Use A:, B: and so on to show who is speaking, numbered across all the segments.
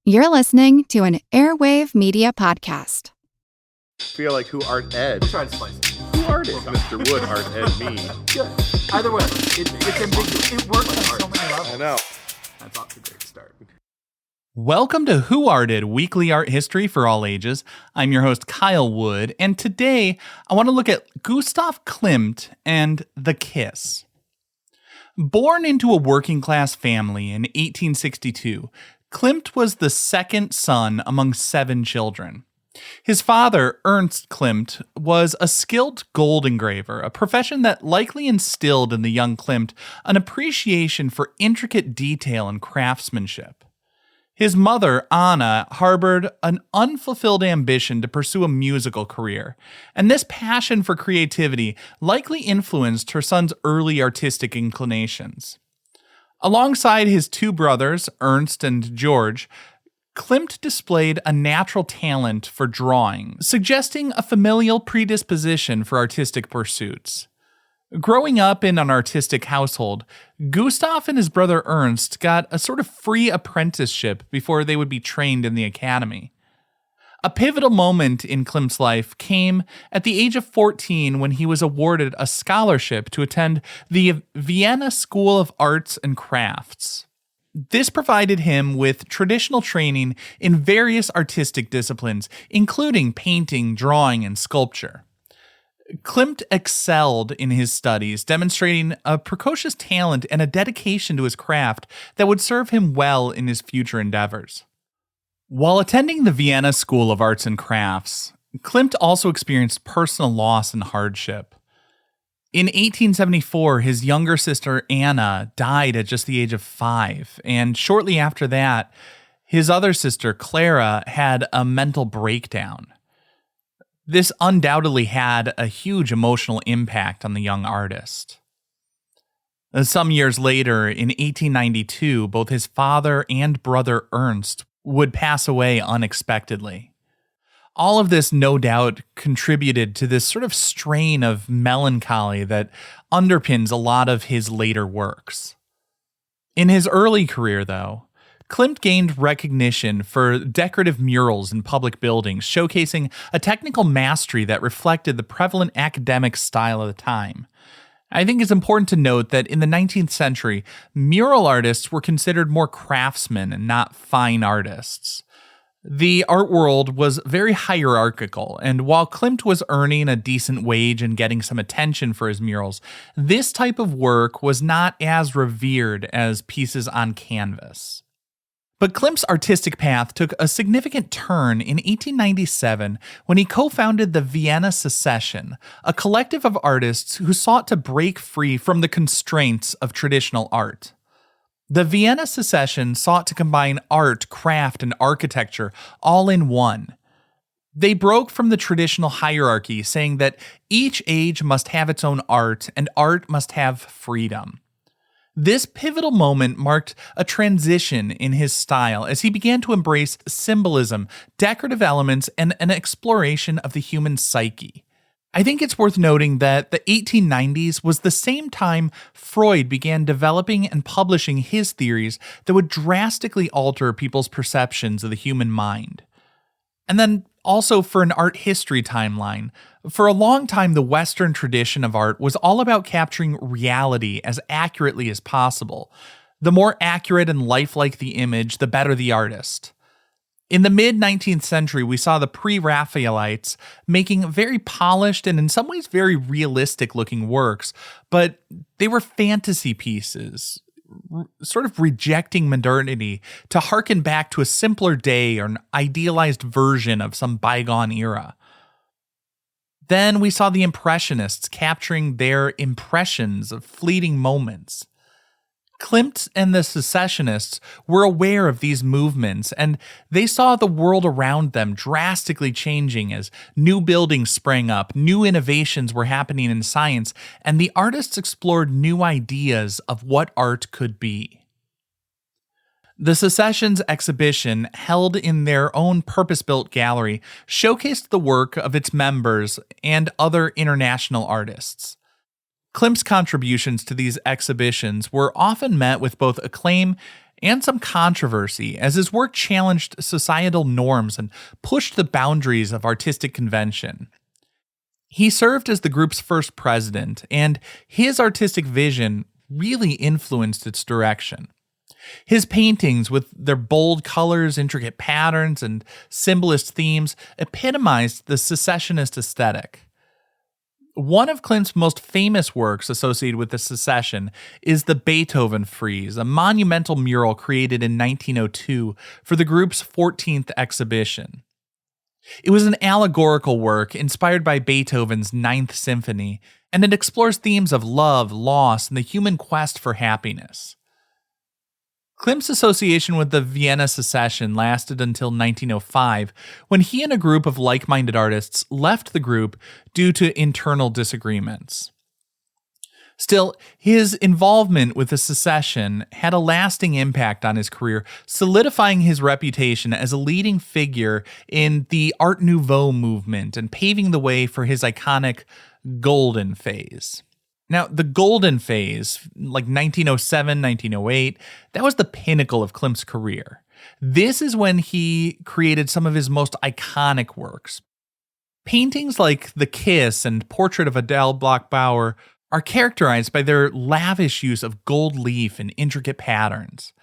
A: You're listening to an Airwave Media Podcast.
B: Feel like who Art Ed?
C: We'll try to spice it.
B: Who Art is Mr. Wood, Art Ed me.
C: Good. Either way, it's ambiguous. It works on so many levels.
B: I know.
C: That's off to a great start.
D: Welcome to Who Arted, weekly art history for all ages. I'm your host, Kyle Wood, and today I want to look at Gustav Klimt and The Kiss. Born into a working-class family in 1862, Klimt was the second son among 7 children. His father, Ernst Klimt, was a skilled gold engraver, a profession that likely instilled in the young Klimt an appreciation for intricate detail and craftsmanship. His mother, Anna, harbored an unfulfilled ambition to pursue a musical career, and this passion for creativity likely influenced her son's early artistic inclinations. Alongside his 2 brothers, Ernst and George, Klimt displayed a natural talent for drawing, suggesting a familial predisposition for artistic pursuits. Growing up in an artistic household, Gustav and his brother Ernst got a sort of free apprenticeship before they would be trained in the academy. A pivotal moment in Klimt's life came at the age of 14 when he was awarded a scholarship to attend the Vienna School of Arts and Crafts. This provided him with traditional training in various artistic disciplines, including painting, drawing, and sculpture. Klimt excelled in his studies, demonstrating a precocious talent and a dedication to his craft that would serve him well in his future endeavors. While attending the Vienna School of Arts and Crafts, Klimt also experienced personal loss and hardship. In 1874, his younger sister Anna died at just the age of 5, and shortly after that, his other sister Clara had a mental breakdown. This undoubtedly had a huge emotional impact on the young artist. Some years later, in 1892, both his father and brother Ernst would pass away unexpectedly. All of this, no doubt, contributed to this sort of strain of melancholy that underpins a lot of his later works. In his early career, though, Klimt gained recognition for decorative murals in public buildings, showcasing a technical mastery that reflected the prevalent academic style of the time. I think it's important to note that in the 19th century, mural artists were considered more craftsmen and not fine artists. The art world was very hierarchical, and while Klimt was earning a decent wage and getting some attention for his murals, this type of work was not as revered as pieces on canvas. But Klimt's artistic path took a significant turn in 1897 when he co-founded the Vienna Secession, a collective of artists who sought to break free from the constraints of traditional art. The Vienna Secession sought to combine art, craft, and architecture all in one. They broke from the traditional hierarchy, saying that each age must have its own art, and art must have freedom. This pivotal moment marked a transition in his style as he began to embrace symbolism, decorative elements, and an exploration of the human psyche. I think it's worth noting that the 1890s was the same time Freud began developing and publishing his theories that would drastically alter people's perceptions of the human mind. And then also for an art history timeline, for a long time the Western tradition of art was all about capturing reality as accurately as possible. The more accurate and lifelike the image, the better the artist. In the mid-19th century, we saw the pre-Raphaelites making very polished and in some ways very realistic-looking works, but they were fantasy pieces, sort of rejecting modernity to harken back to a simpler day or an idealized version of some bygone era. Then we saw the Impressionists capturing their impressions of fleeting moments. Klimt and the Secessionists were aware of these movements, and they saw the world around them drastically changing as new buildings sprang up, new innovations were happening in science, and the artists explored new ideas of what art could be. The Secession's exhibition, held in their own purpose-built gallery, showcased the work of its members and other international artists. Klimt's contributions to these exhibitions were often met with both acclaim and some controversy as his work challenged societal norms and pushed the boundaries of artistic convention. He served as the group's first president, and his artistic vision really influenced its direction. His paintings, with their bold colors, intricate patterns, and symbolist themes, epitomized the secessionist aesthetic. One of Klimt's most famous works associated with the secession is the Beethoven Frieze, a monumental mural created in 1902 for the group's 14th exhibition. It was an allegorical work inspired by Beethoven's Ninth Symphony, and it explores themes of love, loss, and the human quest for happiness. Klimt's association with the Vienna secession lasted until 1905, when he and a group of like-minded artists left the group due to internal disagreements. Still, his involvement with the secession had a lasting impact on his career, solidifying his reputation as a leading figure in the Art Nouveau movement and paving the way for his iconic Golden Phase. Now, the Golden Phase, like 1907, 1908, that was the pinnacle of Klimt's career. This is when he created some of his most iconic works. Paintings like The Kiss and Portrait of Adele Bloch-Bauer are characterized by their lavish use of gold leaf and intricate patterns.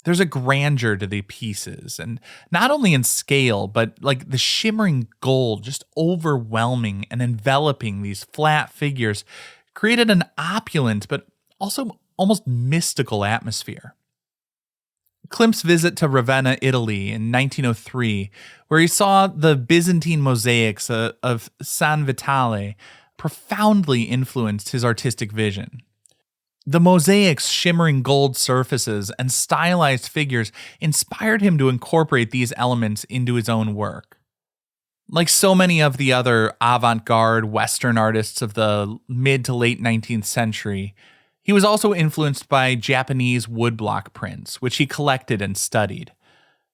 D: There's a grandeur to the pieces, and not only in scale, but like the shimmering gold just overwhelming and enveloping these flat figures created an opulent but also almost mystical atmosphere. Klimt's visit to Ravenna, Italy in 1903, where he saw the Byzantine mosaics of San Vitale, profoundly influenced his artistic vision. The mosaics' shimmering gold surfaces and stylized figures inspired him to incorporate these elements into his own work. Like so many of the other avant-garde Western artists of the mid to late 19th century, he was also influenced by Japanese woodblock prints, which he collected and studied.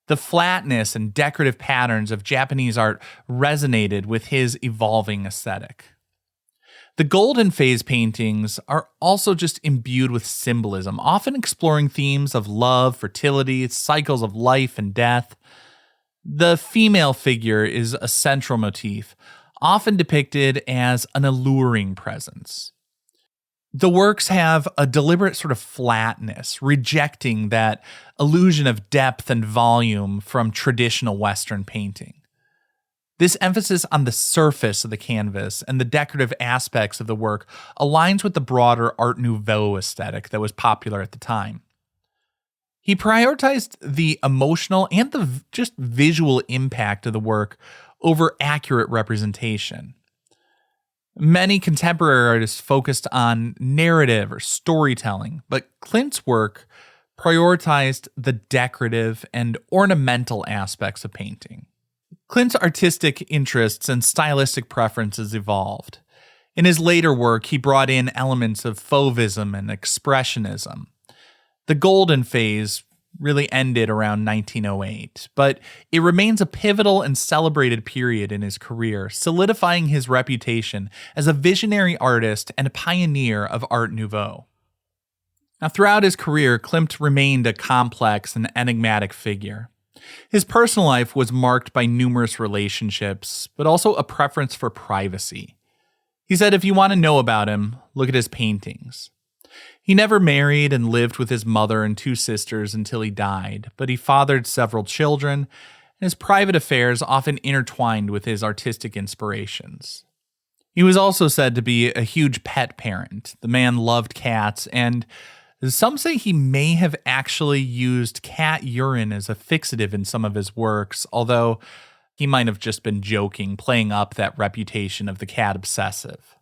D: The flatness and decorative patterns of Japanese art resonated with his evolving aesthetic. The Golden Phase paintings are also just imbued with symbolism, often exploring themes of love, fertility, cycles of life and death. The female figure is a central motif, often depicted as an alluring presence. The works have a deliberate sort of flatness, rejecting that illusion of depth and volume from traditional Western painting. This emphasis on the surface of the canvas and the decorative aspects of the work aligns with the broader Art Nouveau aesthetic that was popular at the time. He prioritized the emotional and the just visual impact of the work over accurate representation. Many contemporary artists focused on narrative or storytelling, but Klimt's work prioritized the decorative and ornamental aspects of painting. Klimt's artistic interests and stylistic preferences evolved. In his later work, he brought in elements of Fauvism and Expressionism. The Golden Phase really ended around 1908, but it remains a pivotal and celebrated period in his career, solidifying his reputation as a visionary artist and a pioneer of Art Nouveau. Now, throughout his career, Klimt remained a complex and enigmatic figure. His personal life was marked by numerous relationships, but also a preference for privacy. He said if you want to know about him, look at his paintings. He never married and lived with his mother and two sisters until he died, but he fathered several children, and his private affairs often intertwined with his artistic inspirations. He was also said to be a huge pet parent. The man loved cats, and some say he may have actually used cat urine as a fixative in some of his works, although he might have just been joking, playing up that reputation of the cat obsessive.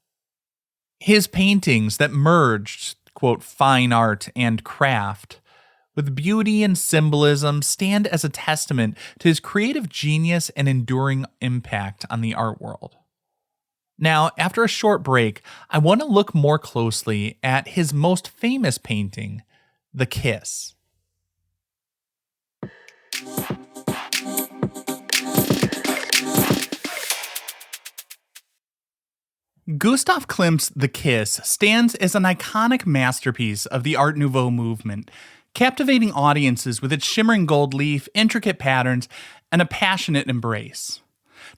D: His paintings that merged, quote, fine art and craft with beauty and symbolism stand as a testament to his creative genius and enduring impact on the art world. Now, after a short break, I want to look more closely at his most famous painting, The Kiss. Gustav Klimt's The Kiss stands as an iconic masterpiece of the Art Nouveau movement, captivating audiences with its shimmering gold leaf, intricate patterns, and a passionate embrace.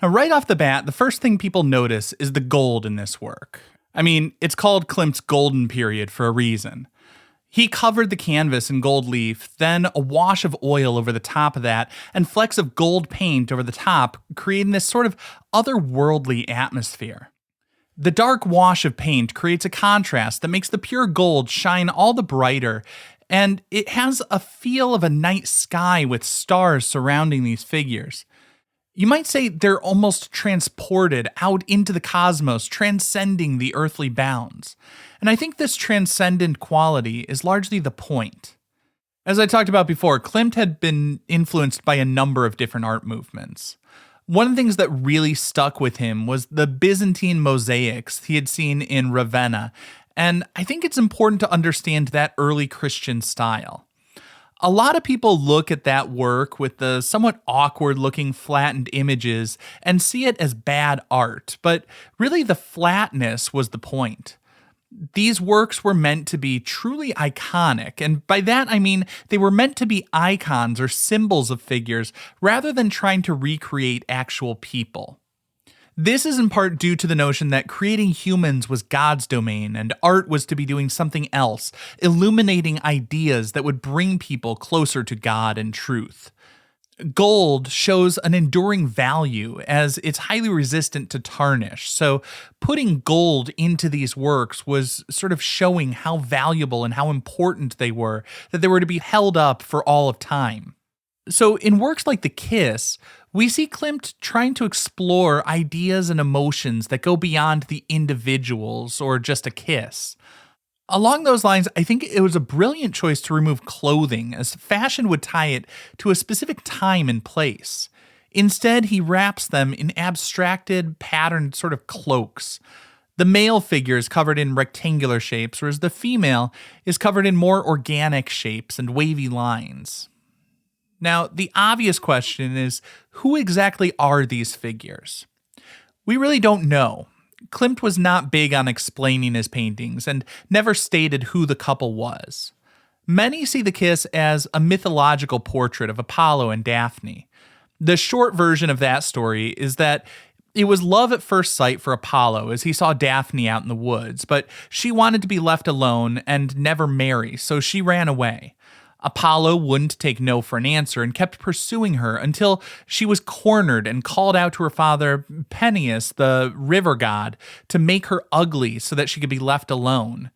D: Now, right off the bat, the first thing people notice is the gold in this work. I mean, it's called Klimt's golden period for a reason. He covered the canvas in gold leaf, then a wash of oil over the top of that, and flecks of gold paint over the top, creating this sort of otherworldly atmosphere. The dark wash of paint creates a contrast that makes the pure gold shine all the brighter, and it has a feel of a night sky with stars surrounding these figures. You might say they're almost transported out into the cosmos, transcending the earthly bounds. And I think this transcendent quality is largely the point. As I talked about before, Klimt had been influenced by a number of different art movements. One of the things that really stuck with him was the Byzantine mosaics he had seen in Ravenna, and I think it's important to understand that early Christian style. A lot of people look at that work with the somewhat awkward-looking flattened images and see it as bad art, but really the flatness was the point. These works were meant to be truly iconic, and by that I mean they were meant to be icons or symbols of figures rather than trying to recreate actual people. This is in part due to the notion that creating humans was God's domain and art was to be doing something else, illuminating ideas that would bring people closer to God and truth. Gold shows an enduring value as it's highly resistant to tarnish, so putting gold into these works was sort of showing how valuable and how important they were, that they were to be held up for all of time. So in works like The Kiss, we see Klimt trying to explore ideas and emotions that go beyond the individuals or just a kiss. Along those lines, I think it was a brilliant choice to remove clothing, as fashion would tie it to a specific time and place. Instead, he wraps them in abstracted, patterned sort of cloaks. The male figure is covered in rectangular shapes, whereas the female is covered in more organic shapes and wavy lines. Now, the obvious question is, who exactly are these figures? We really don't know. Klimt was not big on explaining his paintings and never stated who the couple was. Many see The Kiss as a mythological portrait of Apollo and Daphne. The short version of that story is that it was love at first sight for Apollo as he saw Daphne out in the woods, but she wanted to be left alone and never marry, so she ran away. Apollo wouldn't take no for an answer and kept pursuing her until she was cornered and called out to her father, Peneus, the river god, to make her ugly so that she could be left alone.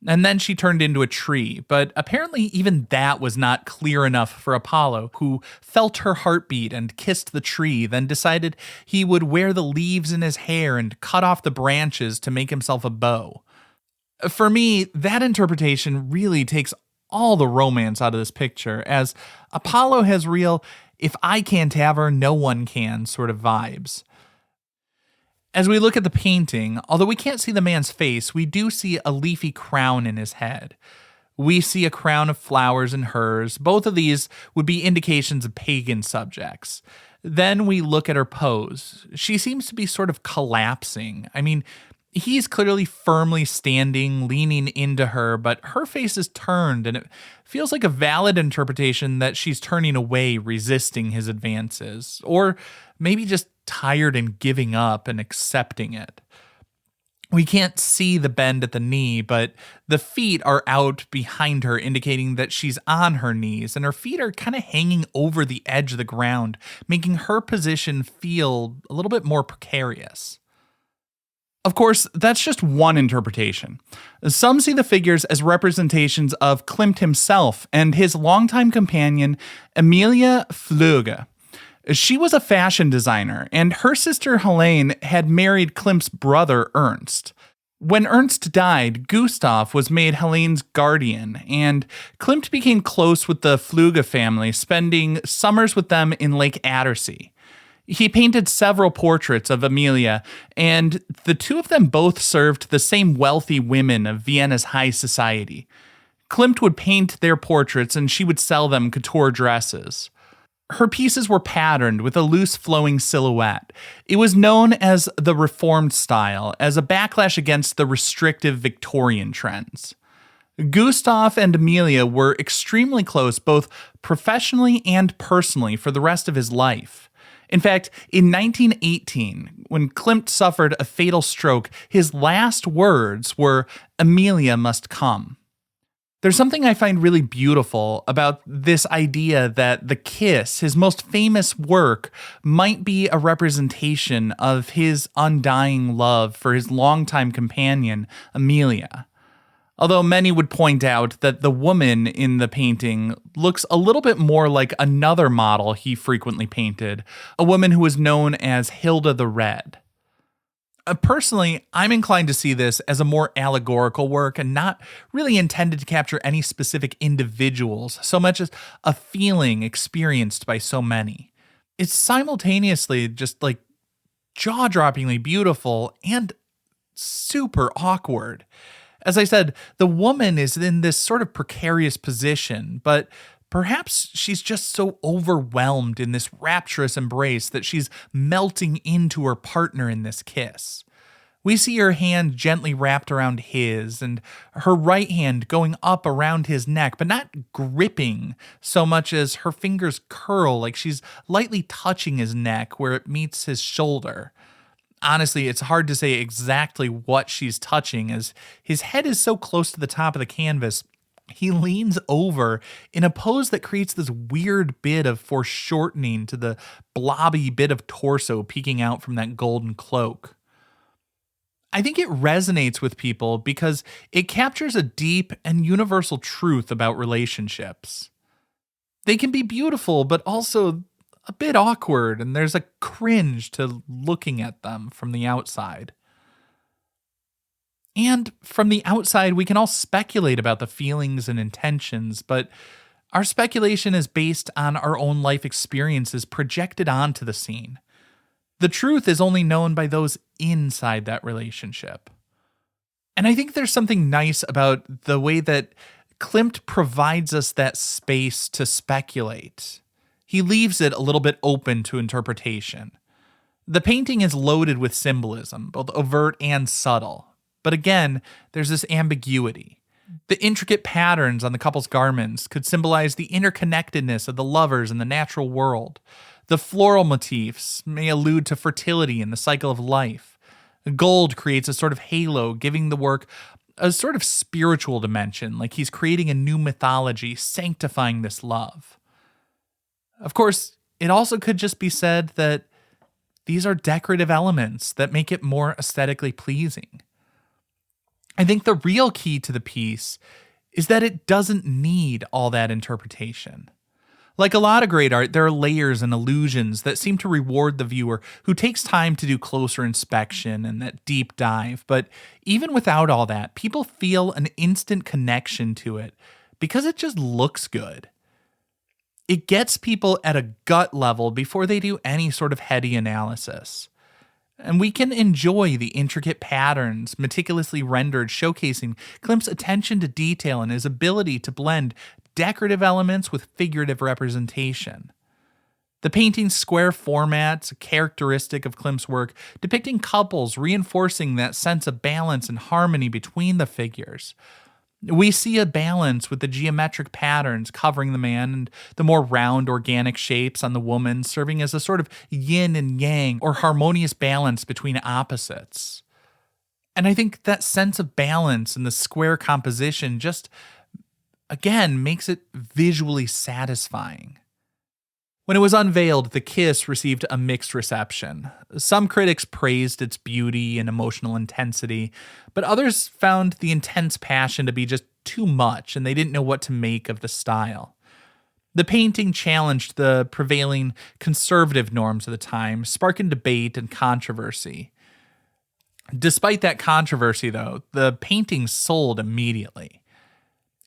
D: And then she turned into a tree, but apparently even that was not clear enough for Apollo, who felt her heartbeat and kissed the tree, then decided he would wear the leaves in his hair and cut off the branches to make himself a bow. For me, that interpretation really takes all the romance out of this picture, as Apollo has real, if I can't have her, no one can sort of vibes. As we look at the painting, although we can't see the man's face, we do see a leafy crown in his head. We see a crown of flowers in hers. Both of these would be indications of pagan subjects. Then we look at her pose. She seems to be sort of collapsing. I mean, he's clearly firmly standing, leaning into her, but her face is turned, and it feels like a valid interpretation that she's turning away, resisting his advances, or maybe just tired and giving up and accepting it. We can't see the bend at the knee, but the feet are out behind her, indicating that she's on her knees, and her feet are kind of hanging over the edge of the ground, making her position feel a little bit more precarious. Of course, that's just one interpretation. Some see the figures as representations of Klimt himself and his longtime companion, Emilie Floge. She was a fashion designer, and her sister Helene had married Klimt's brother Ernst. When Ernst died, Gustav was made Helene's guardian, and Klimt became close with the Floge family, spending summers with them in Lake Attersee. He painted several portraits of Amelia, and the two of them both served the same wealthy women of Vienna's high society. Klimt would paint their portraits, and she would sell them couture dresses. Her pieces were patterned with a loose flowing silhouette. It was known as the Reformed style, as a backlash against the restrictive Victorian trends. Gustav and Amelia were extremely close, both professionally and personally, for the rest of his life. In fact, in 1918, when Klimt suffered a fatal stroke, his last words were, "Amelia must come." There's something I find really beautiful about this idea that The Kiss, his most famous work, might be a representation of his undying love for his longtime companion, Amelia. Although many would point out that the woman in the painting looks a little bit more like another model he frequently painted, a woman who was known as Hilda the Red. Personally, I'm inclined to see this as a more allegorical work and not really intended to capture any specific individuals so much as a feeling experienced by so many. It's simultaneously just like jaw-droppingly beautiful and super awkward. As I said, the woman is in this sort of precarious position, but perhaps she's just so overwhelmed in this rapturous embrace that she's melting into her partner in this kiss. We see her hand gently wrapped around his, and her right hand going up around his neck, but not gripping so much as her fingers curl like she's lightly touching his neck where it meets his shoulder. Honestly, it's hard to say exactly what she's touching, as his head is so close to the top of the canvas. He leans over in a pose that creates this weird bit of foreshortening to the blobby bit of torso peeking out from that golden cloak. I think it resonates with people because it captures a deep and universal truth about relationships. They can be beautiful, but also a bit awkward, and there's a cringe to looking at them from the outside. And from the outside, we can all speculate about the feelings and intentions, but our speculation is based on our own life experiences projected onto the scene. The truth is only known by those inside that relationship. And I think there's something nice about the way that Klimt provides us that space to speculate. He leaves it a little bit open to interpretation. The painting is loaded with symbolism, both overt and subtle. But again, there's this ambiguity. The intricate patterns on the couple's garments could symbolize the interconnectedness of the lovers and the natural world. The floral motifs may allude to fertility and the cycle of life. Gold creates a sort of halo, giving the work a sort of spiritual dimension, like he's creating a new mythology, sanctifying this love. Of course, it also could just be said that these are decorative elements that make it more aesthetically pleasing. I think the real key to the piece is that it doesn't need all that interpretation. Like a lot of great art, there are layers and illusions that seem to reward the viewer who takes time to do closer inspection and that deep dive. But even without all that, people feel an instant connection to it because it just looks good. It gets people at a gut level before they do any sort of heady analysis. And we can enjoy the intricate patterns meticulously rendered, showcasing Klimt's attention to detail and his ability to blend decorative elements with figurative representation. The painting's square format's a characteristic of Klimt's work, depicting couples, reinforcing that sense of balance and harmony between the figures. We see a balance with the geometric patterns covering the man and the more round organic shapes on the woman, serving as a sort of yin and yang or harmonious balance between opposites. And I think that sense of balance in the square composition just, again, makes it visually satisfying. When it was unveiled, The Kiss received a mixed reception. Some critics praised its beauty and emotional intensity, but others found the intense passion to be just too much, and they didn't know what to make of the style. The painting challenged the prevailing conservative norms of the time, sparking debate and controversy. Despite that controversy, though, the painting sold immediately.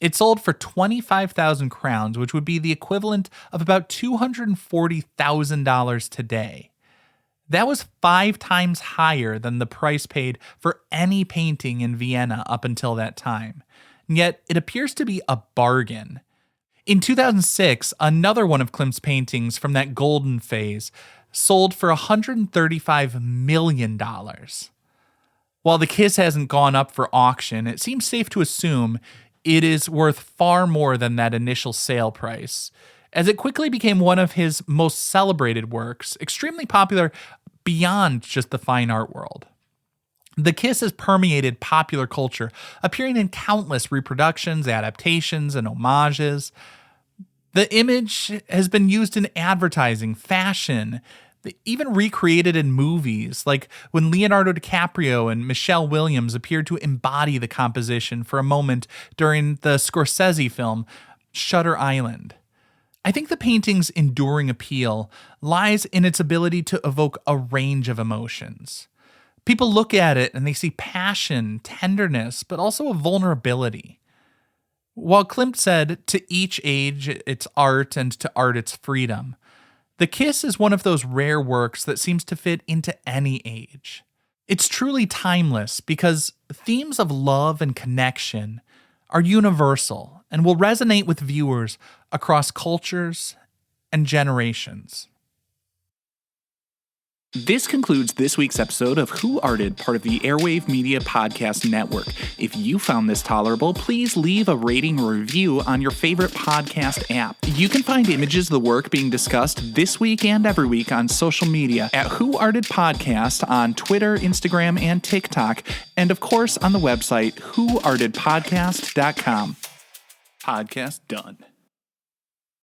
D: It sold for 25,000 crowns, which would be the equivalent of about $240,000 today. That was 5 times higher than the price paid for any painting in Vienna up until that time. And yet, it appears to be a bargain. In 2006, another one of Klimt's paintings from that golden phase sold for $135 million. While The Kiss hasn't gone up for auction, it seems safe to assume it is worth far more than that initial sale price, as it quickly became one of his most celebrated works, extremely popular beyond just the fine art world. The Kiss has permeated popular culture, appearing in countless reproductions, adaptations, and homages. The image has been used in advertising, fashion, even recreated in movies, like when Leonardo DiCaprio and Michelle Williams appeared to embody the composition for a moment during the Scorsese film Shutter Island. I think the painting's enduring appeal lies in its ability to evoke a range of emotions. People look at it and they see passion, tenderness, but also a vulnerability. While Klimt said, "To each age its art and to art its freedom," The Kiss is one of those rare works that seems to fit into any age. It's truly timeless because themes of love and connection are universal and will resonate with viewers across cultures and generations.
E: This concludes this week's episode of Who Arted, part of the Airwave Media Podcast Network. If you found this tolerable, please leave a rating or review on your favorite podcast app. You can find images of the work being discussed this week and every week on social media at Who Arted Podcast on Twitter, Instagram, and TikTok, and of course on the website whoartedpodcast.com. Podcast done.